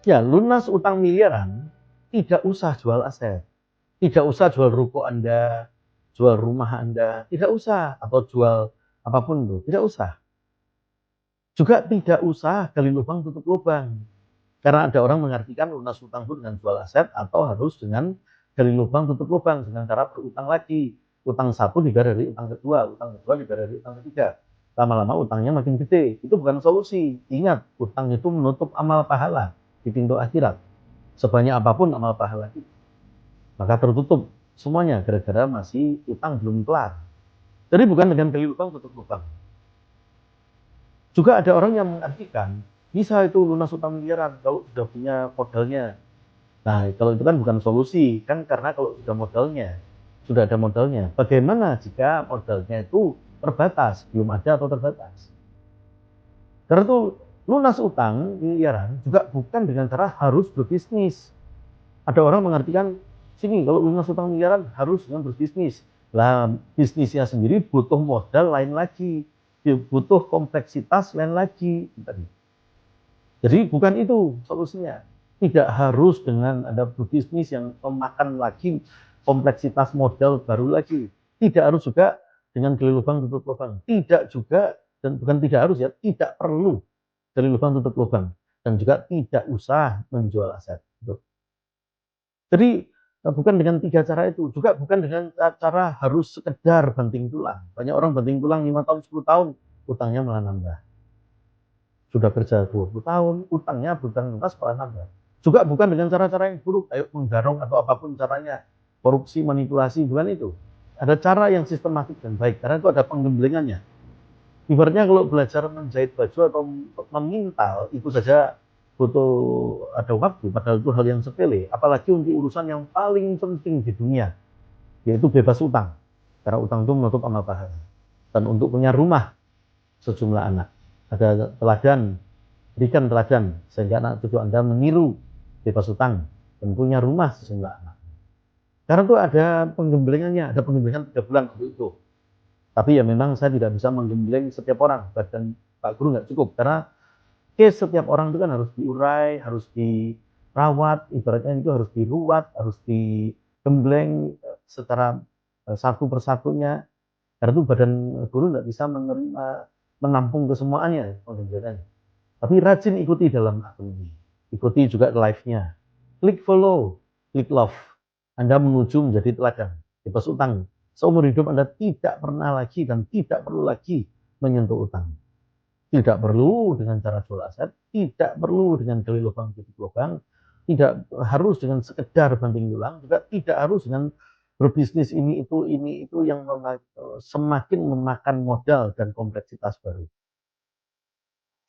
Ya, lunas utang miliaran, tidak usah jual aset. Tidak usah jual ruko Anda, jual rumah Anda, tidak usah. Atau jual apapun itu, tidak usah. Juga tidak usah gali lubang tutup lubang. Karena ada orang mengartikan lunas utang itu dengan jual aset atau harus dengan gali lubang tutup lubang dengan cara berutang lagi. Utang satu dibayar dari utang kedua dibayar dari utang ketiga. Lama-lama utangnya makin gede. Itu bukan solusi. Ingat, utang itu menutup amal pahala di pintu akhirat. Sebanyak apapun amal pahala itu, maka tertutup semuanya gara-gara masih utang belum kelar. Jadi bukan dengan gali lubang tutup lubang. Juga ada orang yang mengartikan bisa itu lunas utang miliaran kalau sudah punya modalnya. Nah, kalau itu kan bukan solusi, kan karena kalau sudah ada modalnya. Bagaimana jika modalnya itu terbatas, belum ada atau terbatas? Karena itu lunas utang miliaran juga bukan dengan cara harus berbisnis. Ada orang mengartikan sini kalau lunas utang miliaran harus dengan berbisnis. Lah, bisnisnya sendiri butuh modal lain lagi, butuh kompleksitas lain lagi. Jadi bukan itu solusinya. Tidak harus dengan ada berbisnis yang memakan lagi kompleksitas modal baru lagi. Tidak harus juga dengan gali lubang tutup lubang. Tidak juga, dan bukan tidak harus ya, tidak perlu gali lubang tutup lubang. Dan juga tidak usah menjual aset. Jadi bukan dengan 3 cara itu, juga bukan dengan cara harus sekedar banting tulang. Banyak orang banting tulang 5 tahun, 10 tahun, utangnya malah nambah. Sudah kerja 20 tahun, utangnya berutang lunas malah nambah. Juga bukan dengan cara-cara yang buruk, kayak menggarong atau apapun caranya, korupsi, manipulasi, bukan itu. Ada cara yang sistematik dan baik, karena itu ada penggemblengannya. Ibaratnya kalau belajar menjahit baju atau memintal, itu saja butuh ada waktu, padahal itu hal yang sepele. Apalagi untuk urusan yang paling penting di dunia, yaitu bebas utang. Karena utang itu menutup amal pahala. Dan untuk punya rumah sejumlah anak. Ada teladan, berikan teladan, sehingga anak cucu Anda meniru bebas utang dan punya rumah sejumlah anak. Karena itu ada penggemblengannya, ada penggemblengan 3 bulan untuk itu. Tapi ya memang saya tidak bisa menggembleng setiap orang, badan Pak Guru nggak cukup, karena case setiap orang itu kan harus diurai, harus dirawat, ibaratnya itu harus diruat, harus digembleng secara satu persatunya. Karena itu badan guru nggak bisa menerima, menampung kesemuanya penggemblengannya. Tapi rajin ikuti dalam akun ini, ikuti juga live-nya, klik follow, klik love. Anda menuju menjadi teladan bebas utang. Seumur hidup Anda tidak pernah lagi dan tidak perlu lagi menyentuh utang. Tidak perlu dengan cara jual aset, tidak perlu dengan gali lubang tutup lubang, tidak harus dengan sekedar banting tulang, juga tidak harus dengan berbisnis ini itu yang semakin memakan modal dan kompleksitas baru.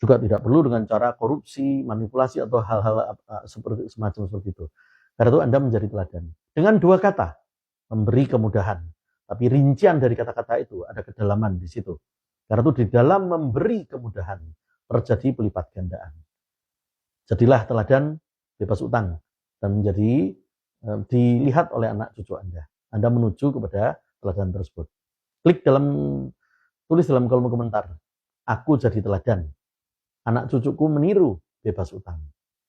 Juga tidak perlu dengan cara korupsi, manipulasi atau hal-hal seperti semacam seperti itu. Karena itu Anda menjadi teladan. Dengan 2 kata, memberi kemudahan. Tapi rincian dari kata-kata itu ada kedalaman di situ. Karena itu di dalam memberi kemudahan terjadi pelipat gandaan. Jadilah teladan bebas utang dan menjadi dilihat oleh anak cucu Anda. Anda menuju kepada teladan tersebut. Tulis dalam kolom komentar, aku jadi teladan. Anak cucuku meniru bebas utang.